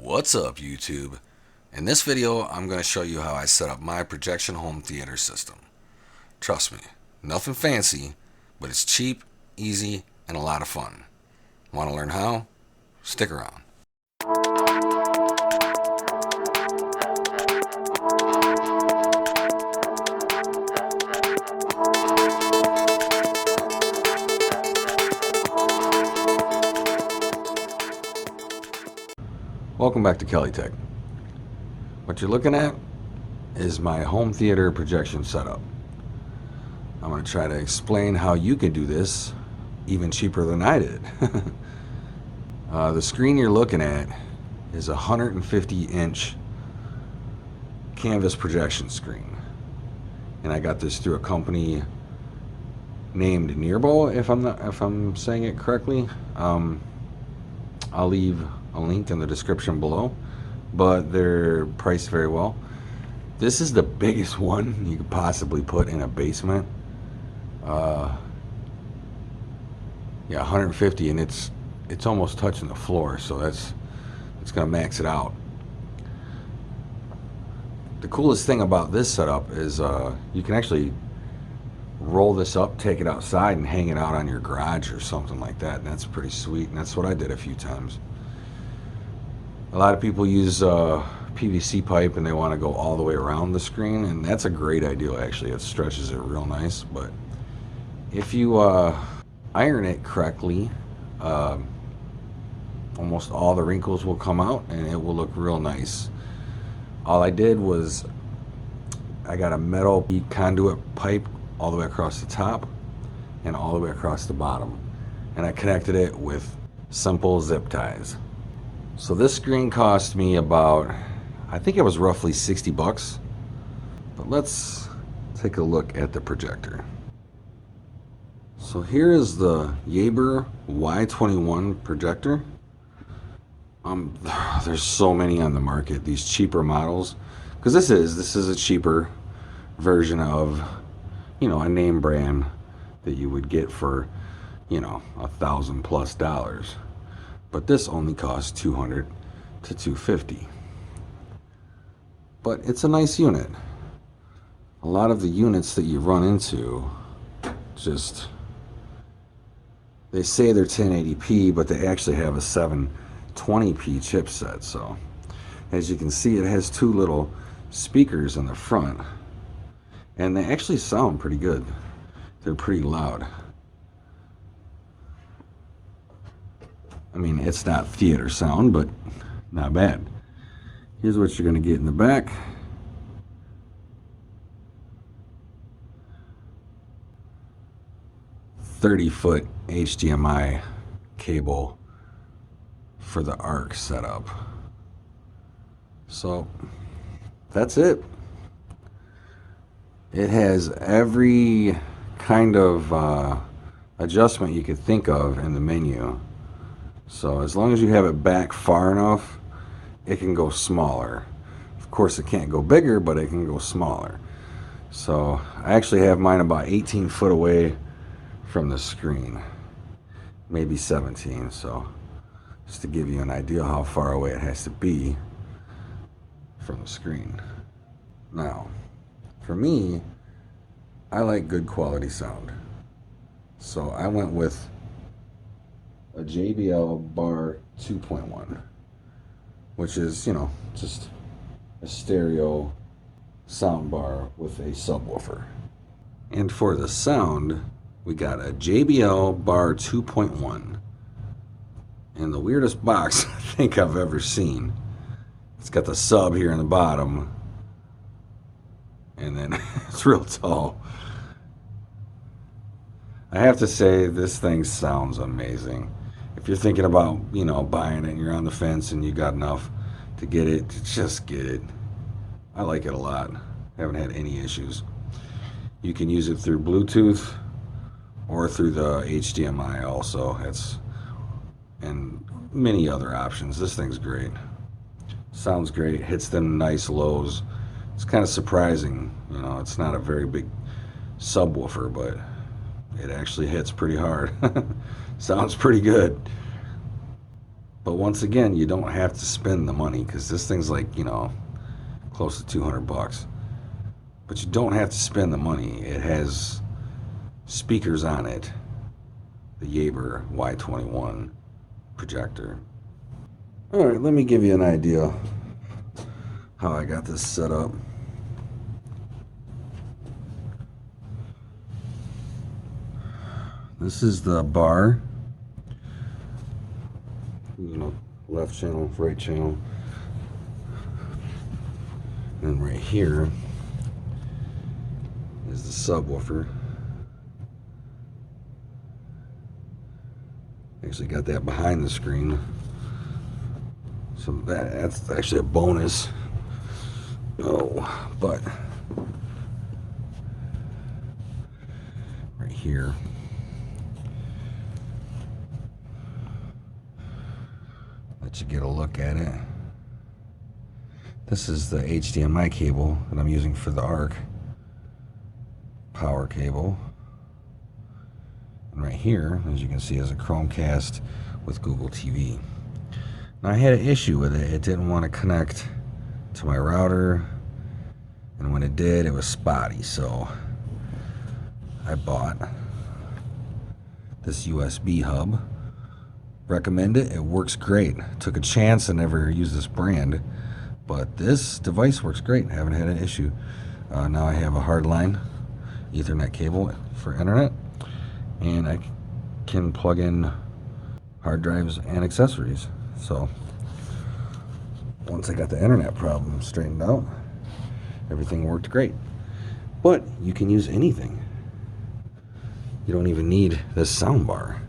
What's up, YouTube? In this video, I'm going to show you how I set up my projection home theater system. Trust me, nothing fancy, but it's cheap, easy, and a lot of fun. Want to learn how? Stick around. Welcome back to Kelly Tech. What you're looking at is my home theater projection setup. I'm going to try to explain how you can do this even cheaper than I did. The screen you're looking at is a 150-inch canvas projection screen, and I got this through a company named Nearbo, if I'm saying it correctly. I'll leave a link in the description below, but they're priced very well. This is the biggest one you could possibly put in a basement. Yeah, 150, and it's almost touching the floor, so it's gonna max it out. The coolest thing about this setup is you can actually roll this up, take it outside, and hang it out on your garage or something like that, and that's pretty sweet, and that's what I did a few times. A lot of people use PVC pipe and they want to go all the way around the screen, and that's a great idea actually. It stretches it real nice, but if you iron it correctly, almost all the wrinkles will come out and it will look real nice. All I did was I got a metal conduit pipe all the way across the top and all the way across the bottom, and I connected it with simple zip ties. So this screen cost me about, I think it was roughly 60 bucks. But let's take a look at the projector. So here is the Yaber Y21 projector. There's so many on the market, these cheaper models, because this is a cheaper version of, you know, a name brand that you would get for, you know, $1,000+. But this only costs $200 to $250. But it's a nice unit. A lot of the units that you run into, just, they say they're 1080p, but they actually have a 720p chipset. So as you can see, it has two little speakers in the front, and they actually sound pretty good. They're pretty loud. I mean, it's not theater sound, but not bad. Here's what you're going to get in the back. "30-foot HDMI cable for the ARC setup." So that's it. It has every kind of adjustment you could think of in the menu. So as long as you have it back far enough, it can go smaller. Of course, it can't go bigger, but it can go smaller. So I actually have mine about 18 foot away from the screen, maybe 17. So just to give you an idea how far away it has to be from the screen. Now, for me, I like good quality sound. So I went with a JBL Bar 2.1, which is, you know, just a stereo sound bar with a subwoofer. And for the sound, we got a JBL Bar 2.1 in the weirdest box I think I've ever seen. It's got the sub here in the bottom, and then it's real tall. I have to say, this thing sounds amazing. If you're thinking about, you know, buying it and you're on the fence and you got enough to get it, just get it. I like it a lot. Haven't had any issues. You can use it through Bluetooth or through the HDMI also. And many other options. This thing's great. Sounds great. Hits them nice lows. It's kind of surprising. You know, it's not a very big subwoofer, but it actually hits pretty hard. Sounds pretty good. But once again, you don't have to spend the money, because this thing's like, you know, close to 200 bucks. But you don't have to spend the money. It has speakers on it. The Yaber Y21 projector. Alright, let me give you an idea how I got this set up. This is the bar. You know, left channel, right channel. And right here is the subwoofer. Actually got that behind the screen. So that's actually a bonus. Oh, but right here. Let you get a look at it. This is the HDMI cable that I'm using for the ARC power cable. And right here, as you can see, is a Chromecast with Google TV. Now, I had an issue with it. It didn't want to connect to my router, and when it did, it was spotty. So I bought this USB hub. Recommend it. It works great. Took a chance. I never used this brand, but this device works great. Haven't had an issue. Now I have a hardline Ethernet cable for internet, and I can plug in hard drives and accessories. So once I got the internet problem straightened out, everything worked great. But you can use anything. You don't even need this sound bar.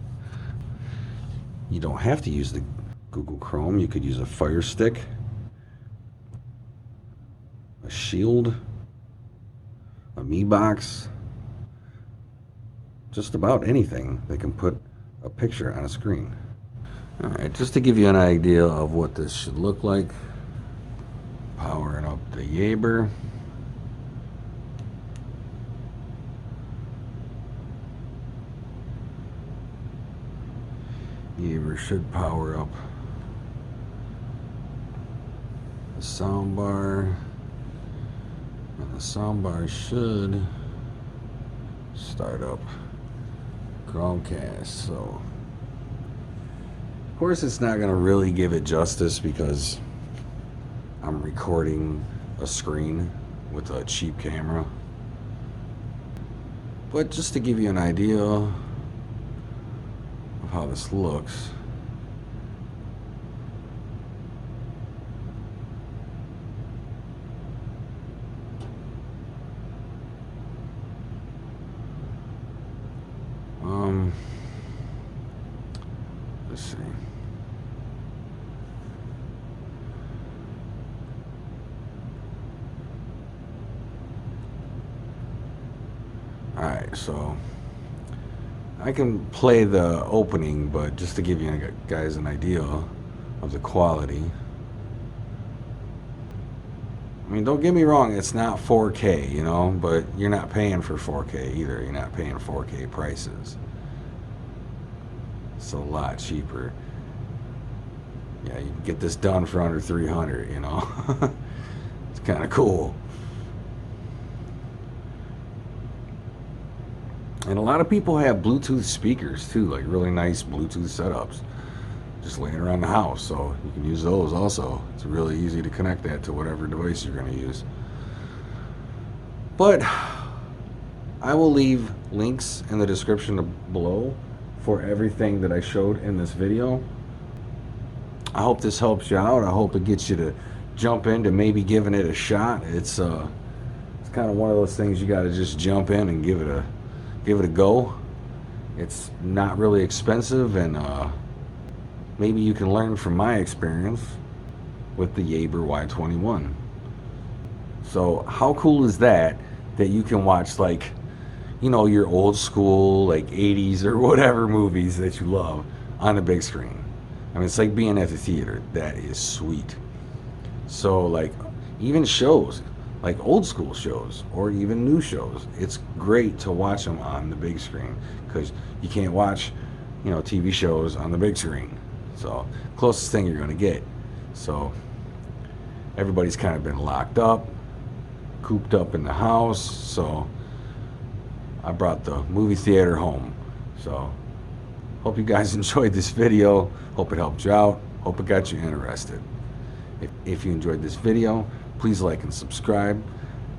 You don't have to use the Google Chrome. You could use a Fire Stick, a Shield, a Mi Box, just about anything that can put a picture on a screen. Alright, just to give you an idea of what this should look like, powering up the Yaber. Yaber should power up the sound bar, and the sound bar should start up Chromecast. So of course it's not going to really give it justice because I'm recording a screen with a cheap camera, but just to give you an idea of how this looks. Let's see. Alright, so I can play the opening, but just to give you guys an idea of the quality. I mean, don't get me wrong, it's not 4K, you know, but you're not paying for 4K either. You're not paying 4K prices. It's a lot cheaper. Yeah, you can get this done for under 300, you know. It's kind of cool. And a lot of people have Bluetooth speakers too, like really nice Bluetooth setups just laying around the house, so you can use those also. It's really easy to connect that to whatever device you're going to use. But I will leave links in the description below for everything that I showed in this video. I hope this helps you out. I hope it gets you to jump into maybe giving it a shot. It's kind of one of those things you got to just jump in and give it a go. It's not really expensive, and maybe you can learn from my experience with the Yaber Y21. So how cool is that you can watch, like, you know, your old school, like 80s or whatever movies that you love on the big screen. I mean, it's like being at the theater. That is sweet. So like even shows, like old school shows or even new shows, it's great to watch them on the big screen because you can't watch, you know, TV shows on the big screen. So closest thing you're going to get. So everybody's kind of been locked up, cooped up in the house. So I brought the movie theater home. So hope you guys enjoyed this video. Hope it helped you out. Hope it got you interested. If you enjoyed this video, please like and subscribe.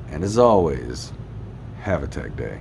And as always, have a tech day.